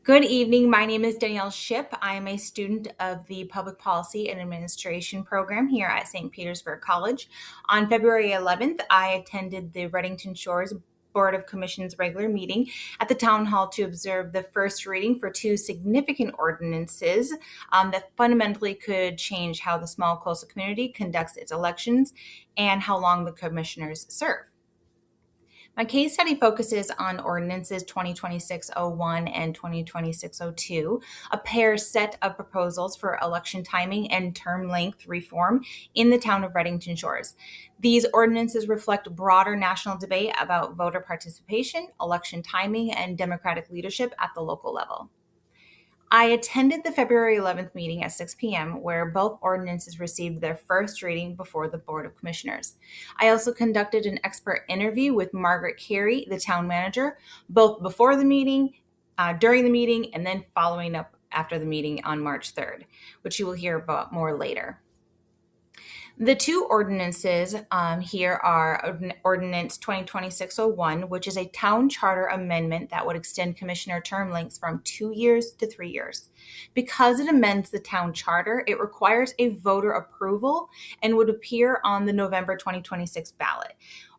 Good evening. My name is Danielle Shipp. I am a student of the Public Policy and Administration program here at St. Petersburg College. On February 11th, I attended the Redington Shores Board of Commission's regular meeting at the town hall to observe the first reading for two significant ordinances that fundamentally could change how the small coastal community conducts its elections and how long the commissioners serve. My case study focuses on Ordinances 2026-01 and 2026-02, a pair set of proposals for election timing and term length reform in the town of Redington Shores. These ordinances reflect broader national debate about voter participation, election timing, and democratic leadership at the local level. I attended the February 11th meeting at 6 p.m., where both ordinances received their first reading before the Board of Commissioners. I also conducted an expert interview with Margaret, Carey, the town manager, both before the meeting, during the meeting, and then following up after the meeting on March 3rd, which you will hear about more later. The two ordinances here are Ordinance 2026-01, which is a town charter amendment that would extend commissioner term lengths from 2 years to 3 years. Because it amends the town charter, it requires a voter approval and would appear on the November 2026 ballot.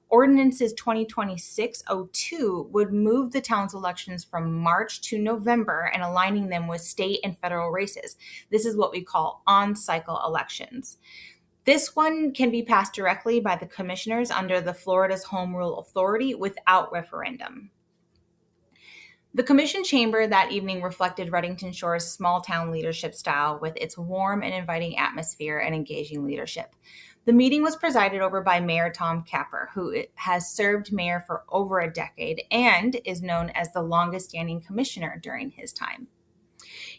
Ordinances 2026-02 would move the town's elections from March to November and aligning them with state and federal races. This is what we call on-cycle elections. This one can be passed directly by the commissioners under the Florida's Home Rule Authority without referendum. The commission chamber that evening reflected Redington Shores' small town leadership style with its warm and inviting atmosphere and engaging leadership. The meeting was presided over by Mayor Tom Capper, who has served mayor for over a decade and is known as the longest standing commissioner during his time.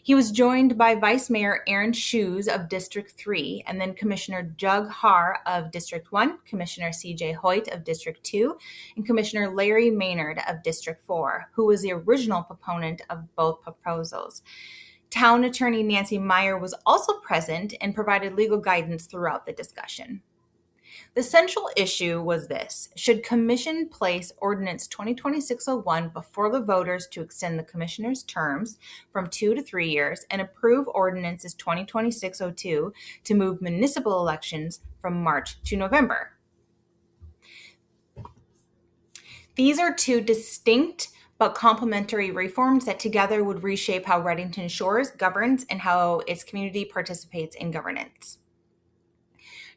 He was joined by Vice Mayor Aaron Shoes of District 3, and then Commissioner Jug Har of District 1, Commissioner C.J. Hoyt of District 2, and Commissioner Larry Maynard of District 4, who was the original proponent of both proposals. Town Attorney Nancy Meyer was also present and provided legal guidance throughout the discussion. The central issue was this: should Commission place Ordinance 2026-01 before the voters to extend the Commissioners' terms from 2 to 3 years and approve Ordinances 2026-02 to move municipal elections from March to November? These are two distinct but complementary reforms that together would reshape how Redington Shores governs and how its community participates in governance.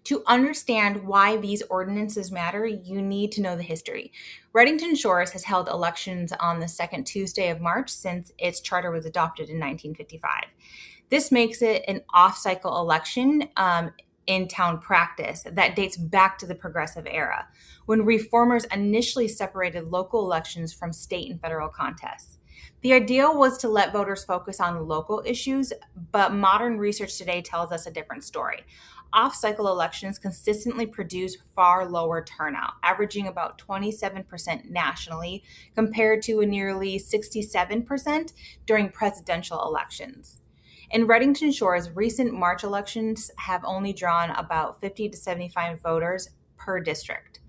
To understand why these ordinances matter, you need to know the history. Redington Shores has held elections on the second Tuesday of March since its charter was adopted in 1955. This makes it an off-cycle election in town practice that dates back to the progressive era, when reformers initially separated local elections from state and federal contests. The idea was to let voters focus on local issues, but modern research today tells us a different story. Off-cycle elections consistently produce far lower turnout, averaging about 27% nationally, compared to a nearly 67% during presidential elections. In Redington Shores, recent March elections have only drawn about 50 to 75 voters per district.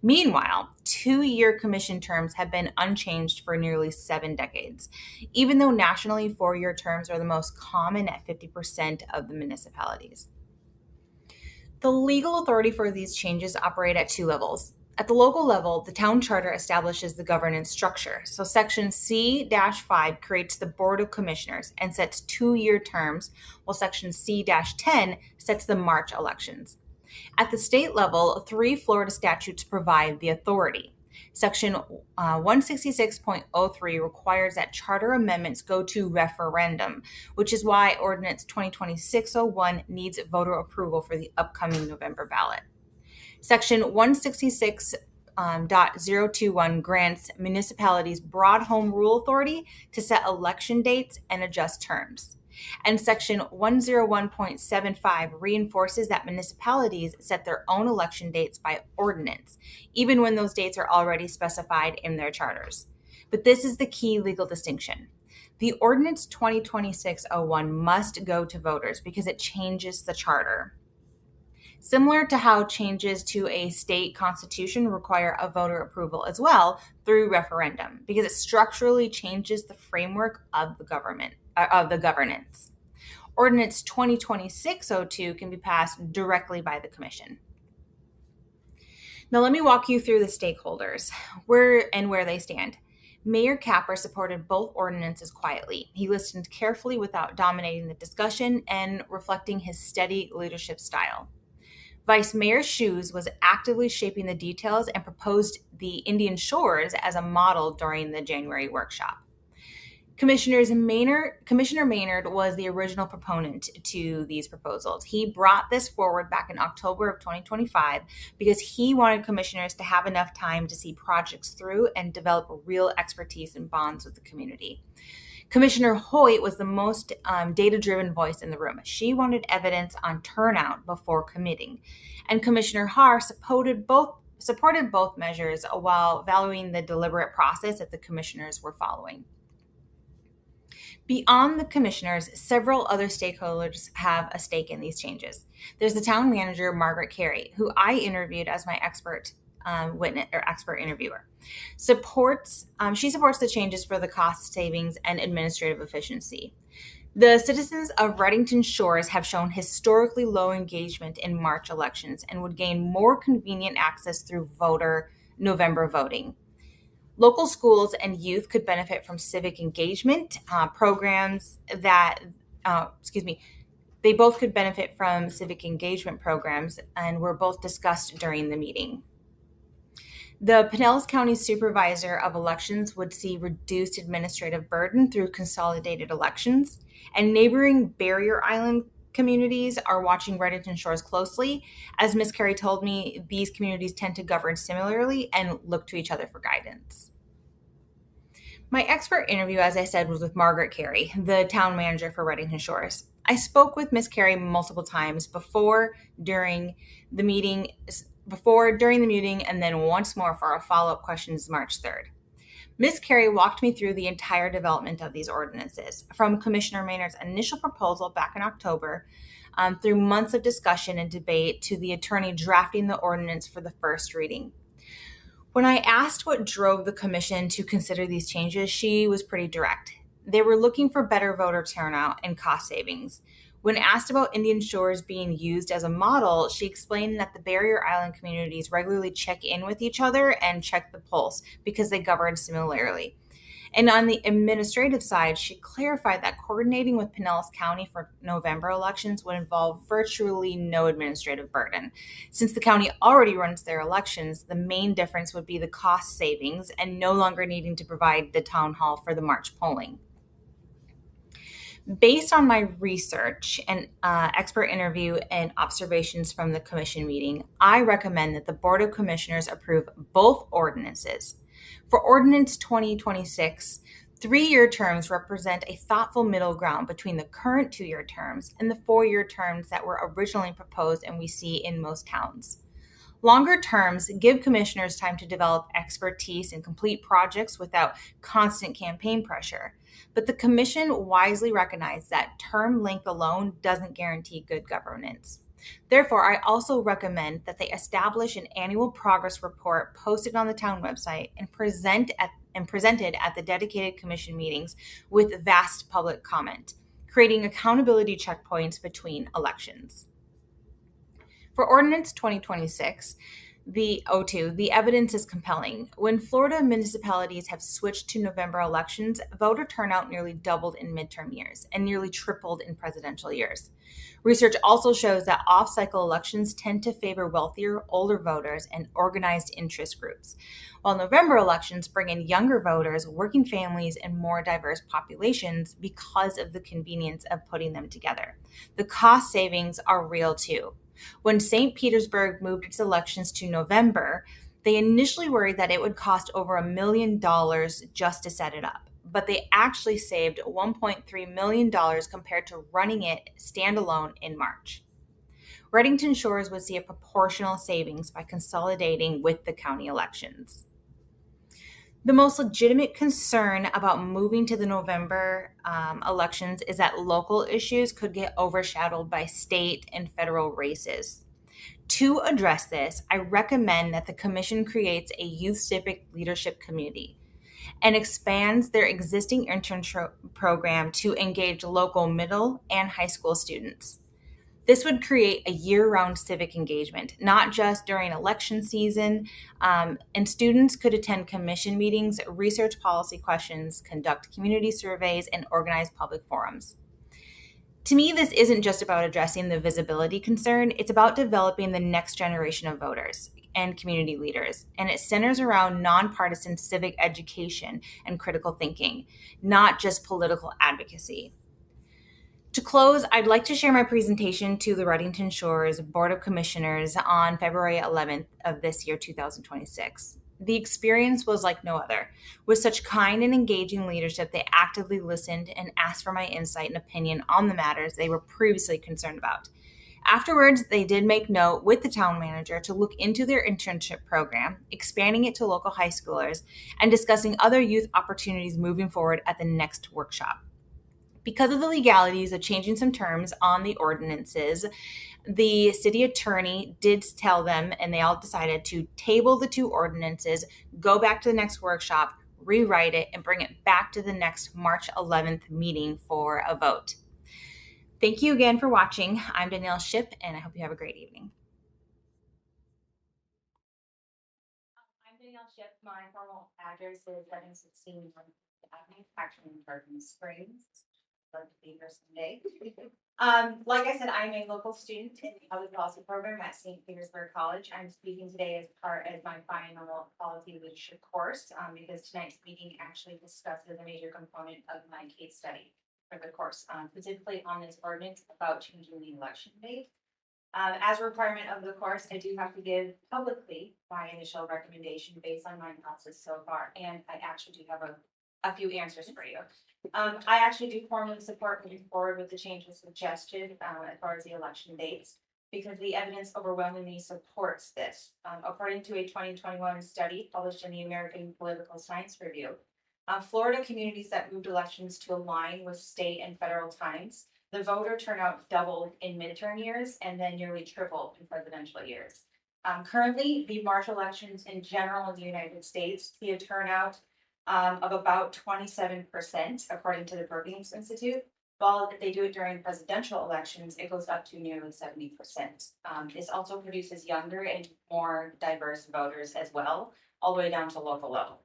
Meanwhile, 2-year commission terms have been unchanged for nearly 7 decades, even though nationally 4-year terms are the most common at 50% of the municipalities. The legal authority for these changes operate at 2 levels. At the local level, the town charter establishes the governance structure. So Section C-5 creates the Board of Commissioners and sets 2-year terms, while Section C-10 sets the March elections. At the state level, 3 Florida statutes provide the authority. Section 166.03 requires that charter amendments go to referendum, which is why Ordinance 2026-01 needs voter approval for the upcoming November ballot. Section 166.021 grants municipalities broad home rule authority to set election dates and adjust terms. And Section 101.75 reinforces that municipalities set their own election dates by ordinance, even when those dates are already specified in their charters. But this is the key legal distinction. The Ordinance 2026-01 must go to voters because it changes the charter. similar to how changes to a state constitution require a voter approval as well through referendum, because it structurally changes the framework of the governance. Ordinance 2026-02 can be passed directly by the Commission. Now let me walk you through the stakeholders, where they stand. Mayor Capper supported both ordinances quietly. He listened carefully without dominating the discussion and reflecting his steady leadership style. Vice Mayor Shoes was actively shaping the details and proposed the Indian Shores as a model during the January workshop. Commissioner Maynard was the original proponent to these proposals. He brought this forward back in October of 2025 because he wanted commissioners to have enough time to see projects through and develop real expertise and bonds with the community. Commissioner Hoyt was the most data-driven voice in the room. She wanted evidence on turnout before committing. And Commissioner Haar supported both measures while valuing the deliberate process that the commissioners were following. Beyond the commissioners, several other stakeholders have a stake in these changes. There's the town manager, Margaret Carey, who I interviewed as my expert interviewer. She supports the changes for the cost savings and administrative efficiency. The citizens of Redington Shores have shown historically low engagement in March elections and would gain more convenient access through November voting. Local schools and youth could benefit from civic engagement programs they both could benefit from civic engagement programs and were both discussed during the meeting. The Pinellas County Supervisor of Elections would see reduced administrative burden through consolidated elections, and neighboring Barrier Island communities are watching Redington Shores closely. As Ms. Carey told me, these communities tend to govern similarly and look to each other for guidance. My expert interview, as I said, was with Margaret Carey, the town manager for Redington Shores. I spoke with Ms. Carey multiple times during the meeting, and then once more for our follow-up questions March 3rd. Ms. Carey walked me through the entire development of these ordinances, from Commissioner Maynard's initial proposal back in October, through months of discussion and debate, to the attorney drafting the ordinance for the first reading. When I asked what drove the commission to consider these changes, she was pretty direct. They were looking for better voter turnout and cost savings. When asked about Indian Shores being used as a model, she explained that the Barrier Island communities regularly check in with each other and check the pulse because they govern similarly. And on the administrative side, she clarified that coordinating with Pinellas County for November elections would involve virtually no administrative burden. Since the county already runs their elections, the main difference would be the cost savings and no longer needing to provide the town hall for the March polling. Based on my research and expert interview and observations from the commission meeting, I recommend that the Board of Commissioners approve both ordinances. For Ordinance 2026, 3-year terms represent a thoughtful middle ground between the current 2-year terms and the 4-year terms that were originally proposed and we see in most towns. Longer terms give commissioners time to develop expertise and complete projects without constant campaign pressure. But the commission wisely recognized that term length alone doesn't guarantee good governance. Therefore, I also recommend that they establish an annual progress report posted on the town website and presented at the dedicated commission meetings with vast public comment, creating accountability checkpoints between elections. For Ordinance 2026, the evidence is compelling. When Florida municipalities have switched to November elections, voter turnout nearly doubled in midterm years and nearly tripled in presidential years. Research also shows that off-cycle elections tend to favor wealthier, older voters and organized interest groups, while November elections bring in younger voters, working families, and more diverse populations because of the convenience of putting them together. The cost savings are real too. When St. Petersburg moved its elections to November, they initially worried that it would cost over $1 million just to set it up, but they actually saved $1.3 million compared to running it standalone in March. Redington Shores would see a proportional savings by consolidating with the county elections. The most legitimate concern about moving to the November elections is that local issues could get overshadowed by state and federal races. To address this, I recommend that the Commission creates a youth civic leadership committee and expands their existing internship program to engage local middle and high school students. This would create a year-round civic engagement, not just during election season, and students could attend commission meetings, research policy questions, conduct community surveys, and organize public forums. To me, this isn't just about addressing the visibility concern, it's about developing the next generation of voters and community leaders. And it centers around nonpartisan civic education and critical thinking, not just political advocacy. To close, I'd like to share my presentation to the Redington Shores Board of Commissioners on February 11th of this year, 2026. The experience was like no other. With such kind and engaging leadership, they actively listened and asked for my insight and opinion on the matters they were previously concerned about. Afterwards, they did make note with the town manager to look into their internship program, expanding it to local high schoolers, and discussing other youth opportunities moving forward at the next workshop. Because of the legalities of changing some terms on the ordinances, the city attorney did tell them, and they all decided to table the two ordinances, go back to the next workshop, rewrite it, and bring it back to the next March 11th meeting for a vote. Thank you again for watching. I'm Danielle Shipp, and I hope you have a great evening. I'm Danielle Shipp. My formal address is 716 Avenue, actually in Tarpon Springs. I'd love to be here someday. Like I said, I'm a local student in the public policy program at St. Petersburg College. I'm speaking today as part of my final policy leadership course because tonight's meeting actually discusses a major component of my case study for the course, specifically on this ordinance about changing the election date. As a requirement of the course, I do have to give publicly my initial recommendation based on my analysis so far, and I actually do have a few answers for you. I actually do formally support moving forward with the changes suggested as far as the election dates, because the evidence overwhelmingly supports this. According to a 2021 study published in the American Political Science Review, Florida communities that moved elections to align with state and federal times, the voter turnout doubled in midterm years and then nearly tripled in presidential years. Currently, the March elections in general in the United States see a turnout of about 27%, according to the Brookings Institute. While if they do it during presidential elections, it goes up to nearly 70%. This also produces younger and more diverse voters as well, all the way down to local level.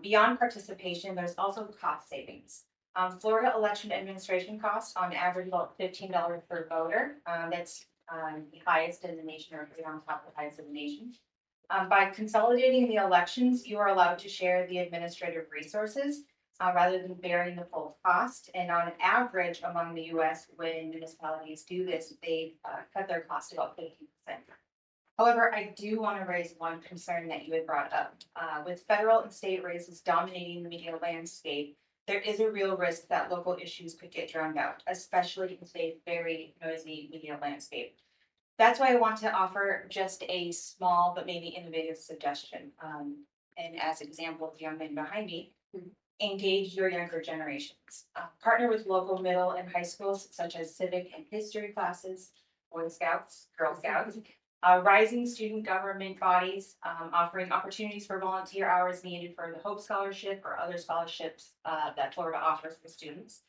Beyond participation, there's also cost savings. Florida election administration costs on average about $15 per voter. That's the highest in the nation, or on top of the highest in the nation. By consolidating the elections, you are allowed to share the administrative resources rather than bearing the full cost. And on average, among the U.S., when municipalities do this, they cut their cost about 50%. However, I do want to raise one concern that you had brought up. With federal and state races dominating the media landscape, there is a real risk that local issues could get drowned out, especially in today's very noisy media landscape. That's why I want to offer just a small but maybe innovative suggestion. And as an example, the young man behind me, engage your younger generations. Partner with local middle and high schools, such as civic and history classes, Boy Scouts, Girl Scouts, rising student government bodies, offering opportunities for volunteer hours needed for the Hope Scholarship or other scholarships that Florida offers for students.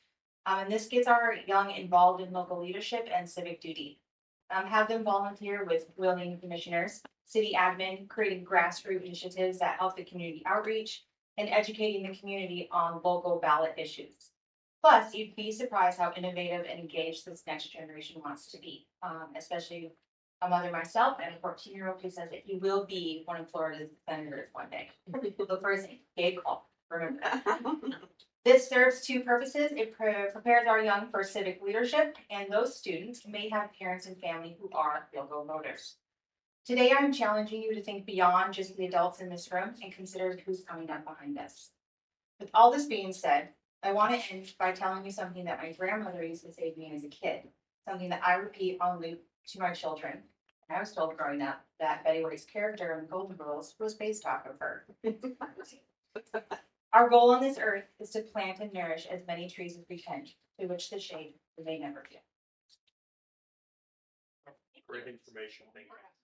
And this gets our young involved in local leadership and civic duty. Have them volunteer with willing commissioners, city admin, creating grassroots initiatives that help the community outreach, and educating the community on local ballot issues. Plus, you'd be surprised how innovative and engaged this next generation wants to be, especially a mother myself and a 14-year-old who says that he will be one of Florida's senators one day. Look for his name, Gabe Call. Remember that. This serves two purposes. It prepares our young for civic leadership, and those students may have parents and family who are local voters. Today, I'm challenging you to think beyond just the adults in this room and consider who's coming up behind us. With all this being said, I want to end by telling you something that my grandmother used to say to me as a kid, something that I repeat on loop to my children. I was told growing up that Betty White's character in the Golden Girls was based off of her. Our goal on this earth is to plant and nourish as many trees as we can, to which the shade may never feel. Great information. Thank you.